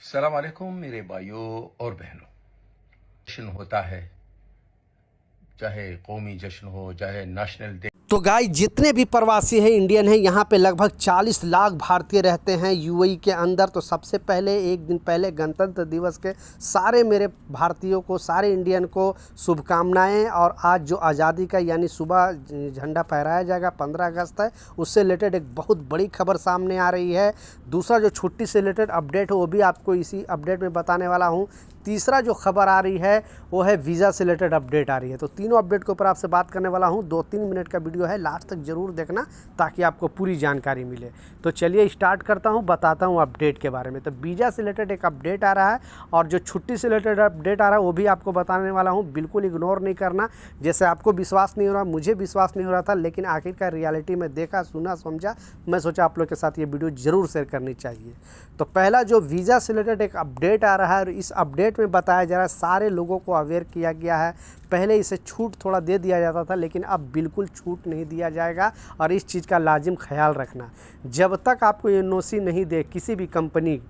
सलाम अलैकुम मेरे भाइयों और बहनों। जश्न होता है, चाहे कौमी जश्न हो, चाहे नेशनल डे। तो गाइस जितने भी प्रवासी हैं इंडियन हैं यहाँ पे लगभग 40 लाख भारतीय रहते हैं यूएई के अंदर। तो सबसे पहले एक दिन पहले गणतंत्र दिवस के सारे मेरे भारतीयों को, सारे इंडियन को शुभकामनाएं। और आज जो आज़ादी का यानी सुबह झंडा फहराया जाएगा 15 अगस्त है, उससे रिलेटेड एक बहुत बड़ी खबर सामने आ रही है। दूसरा जो छुट्टी से रिलेटेड अपडेट है वो भी आपको इसी अपडेट में बताने वाला हूँ। तीसरा जो खबर आ रही है वो है वीज़ा से रिलेटेड अपडेट आ रही है। तो तीनों अपडेट के ऊपर आपसे बात करने वाला हूँ। 2-3 मिनट का वीडियो है, लास्ट तक ज़रूर देखना ताकि आपको पूरी जानकारी मिले। तो चलिए स्टार्ट करता हूँ, बताता हूँ अपडेट के बारे में। तो वीज़ा से रिलेटेड एक अपडेट आ रहा है और जो छुट्टी से रिलेटेड अपडेट आ रहा है वो भी आपको बताने वाला हूँ। बिल्कुल इग्नोर नहीं करना। जैसे आपको विश्वास नहीं हो रहा, मुझे विश्वास नहीं हो रहा था, लेकिन आखिरकार रियलिटी में देखा, सुना, समझा, मैं सोचा आप लोग के साथ ये वीडियो ज़रूर शेयर करनी चाहिए। तो पहला जो वीज़ा से रिलेटेड एक अपडेट आ रहा है और इस अपडेट में बताया जा रहा है, सारे लोगों को अवेयर किया गया है। पहले इसे छूट थोड़ा दे दिया जाता था, लेकिन अब बिल्कुल छूट नहीं दिया जाएगा। और इस चीज़ का लाजिम ख्याल रखना, जब तक आपको एनओसी नहीं दे किसी भी कंपनी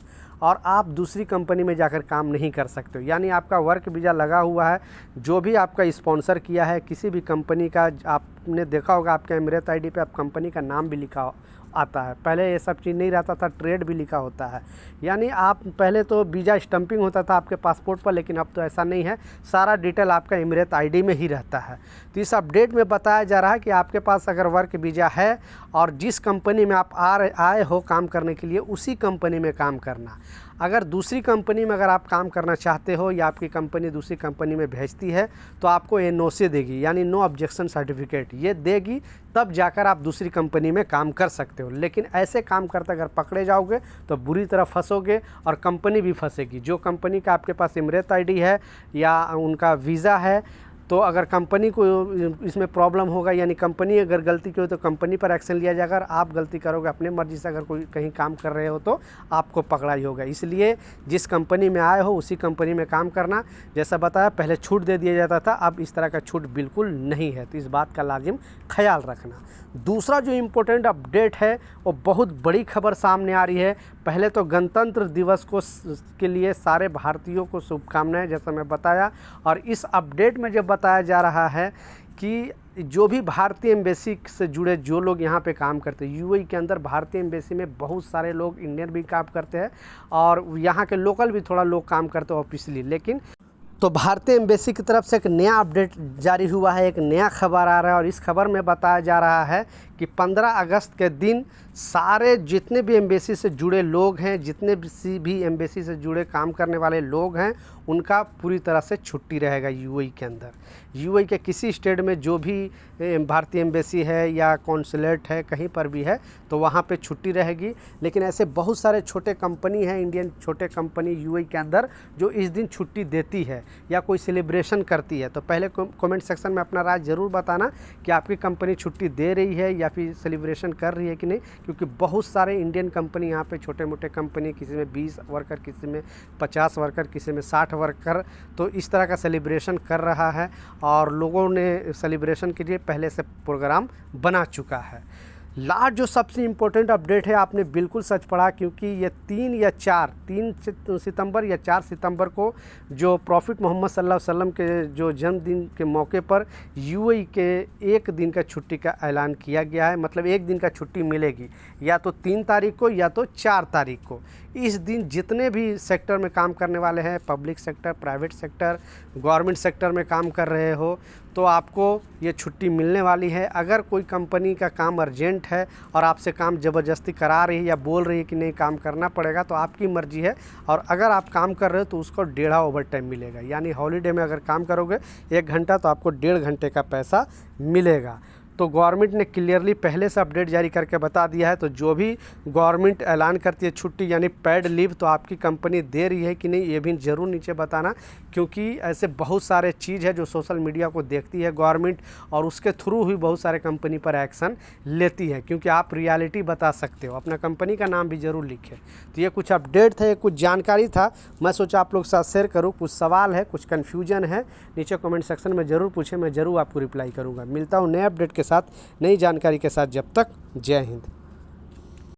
और आप दूसरी कंपनी में जाकर काम नहीं कर सकते हो। यानी आपका वर्क वीज़ा लगा हुआ है, जो भी आपका स्पॉन्सर किया है किसी भी कंपनी का, आपने देखा होगा आपके एमिरेट आईडी पे आप कंपनी का नाम भी लिखा आता है। पहले ये सब चीज़ नहीं रहता था, ट्रेड भी लिखा होता है। यानी आप पहले तो वीज़ा स्टंपिंग होता था आपके पासपोर्ट पर, लेकिन अब तो ऐसा नहीं है, सारा डिटेल आपका एमिरेट आईडी में ही रहता है। तो इस अपडेट में बताया जा रहा है कि आपके पास अगर वर्क वीज़ा है और जिस कंपनी में आप आए हो काम करने के लिए, उसी कंपनी में काम करना। अगर दूसरी कंपनी में अगर आप काम करना चाहते हो या आपकी कंपनी दूसरी कंपनी में भेजती है तो आपको एनओसी देगी, यानी नो ऑब्जेक्शन सर्टिफिकेट ये देगी, तब जाकर आप दूसरी कंपनी में काम कर सकते हो। लेकिन ऐसे काम करते अगर पकड़े जाओगे तो बुरी तरह फंसोगे और कंपनी भी फंसेगी। जो कंपनी का आपके पास एमिरेट आईडी है या उनका वीज़ा है, तो अगर कंपनी को इसमें प्रॉब्लम होगा, यानी कंपनी अगर गलती की हो तो कंपनी पर एक्शन लिया जाएगा। और आप गलती करोगे अपने मर्जी से अगर कोई कहीं काम कर रहे हो तो आपको पकड़ा ही होगा। इसलिए जिस कंपनी में आए हो उसी कंपनी में काम करना। जैसा बताया पहले छूट दे दिया जाता था, अब इस तरह का छूट बिल्कुल नहीं है। तो इस बात का लाजिम ख्याल रखना। दूसरा जो इम्पोर्टेंट अपडेट है वो बहुत बड़ी खबर सामने आ रही है। पहले तो गणतंत्र दिवस के लिए सारे भारतीयों को शुभकामनाएं, जैसा मैं बताया। और इस अपडेट में जो बताया जा रहा है कि जो भी भारतीय एम्बेसी से जुड़े जो लोग यहाँ पे काम करते हैं, यूएई के अंदर भारतीय एम्बेसी में बहुत सारे लोग इंडियन भी काम करते हैं और यहाँ के लोकल भी थोड़ा लोग काम करते हैं ऑफिशियली। लेकिन तो भारतीय एम्बेसी की तरफ से एक नया अपडेट जारी हुआ है, एक नया खबर आ रहा है। और इस खबर में बताया जा रहा है कि 15 अगस्त के दिन सारे जितने भी एम्बेसी से जुड़े लोग हैं, जितने भी एम्बेसी से जुड़े काम करने वाले लोग हैं, उनका पूरी तरह से छुट्टी रहेगा यूएई के अंदर। यूएई के किसी स्टेट में जो भी भारतीय एम्बेसी है या कॉन्सुलेट है, कहीं पर भी है, तो वहाँ पे छुट्टी रहेगी। लेकिन ऐसे बहुत सारे छोटे कंपनी हैं, इंडियन छोटे कंपनी यूएई के अंदर, जो इस दिन छुट्टी देती है या कोई सेलिब्रेशन करती है। तो पहले कमेंट सेक्शन में अपना राय ज़रूर बताना कि आपकी कंपनी छुट्टी दे रही है या फिर सेलिब्रेशन कर रही है कि नहीं। क्योंकि बहुत सारे इंडियन कंपनी यहाँ पे छोटे मोटे कंपनी, किसी में 20 वर्कर, किसी में 50 वर्कर, किसी में 60 वर्कर, तो इस तरह का सेलिब्रेशन कर रहा है और लोगों ने सेलिब्रेशन के लिए पहले से प्रोग्राम बना चुका है। लास्ट जो सबसे इम्पोर्टेंट अपडेट है, आपने बिल्कुल सच पढ़ा, क्योंकि ये 3 सितंबर या 4 सितंबर को जो प्रॉफिट मोहम्मद सल्लल्लाहु अलैहि वसल्लम के जो जन्मदिन के मौके पर यूएई के एक दिन का छुट्टी का ऐलान किया गया है। मतलब एक दिन का छुट्टी मिलेगी, या तो 3 तारीख को या तो 4 तारीख को। इस दिन जितने भी सेक्टर में काम करने वाले हैं, public sector, private sector, government sector में काम कर रहे हो, तो आपको ये छुट्टी मिलने वाली है। अगर कोई कंपनी का काम अर्जेंट है और आपसे काम ज़बरदस्ती करा रही है या बोल रही है कि नहीं काम करना पड़ेगा, तो आपकी मर्ज़ी है। और अगर आप काम कर रहे हो तो उसको 1.5 ओवर टाइम मिलेगा। यानी हॉलीडे में अगर काम करोगे 1 घंटा तो आपको 1.5 घंटे का पैसा मिलेगा। तो गवर्नमेंट ने क्लियरली पहले से अपडेट जारी करके बता दिया है। तो जो भी गवर्नमेंट ऐलान करती है छुट्टी यानी पेड लीव, तो आपकी कंपनी दे रही है कि नहीं, ये भी ज़रूर नीचे बताना। क्योंकि ऐसे बहुत सारे चीज़ है जो सोशल मीडिया को देखती है गवर्नमेंट, और उसके थ्रू ही बहुत सारे कंपनी पर एक्शन लेती है। क्योंकि आप रियलिटी बता सकते हो, अपना कंपनी का नाम भी ज़रूर लिखें। तो ये कुछ अपडेट थे, कुछ जानकारी था, मैं सोचा आप लोग साथ शेयर करूँ। कुछ सवाल है, कुछ कन्फ्यूजन है, नीचे कमेंट सेक्शन में ज़रूर पूछें, मैं ज़रूर आपको रिप्लाई करूँगा। मिलता हूँ नए अपडेट के साथ, नई जानकारी के साथ। जब तक जय हिंद।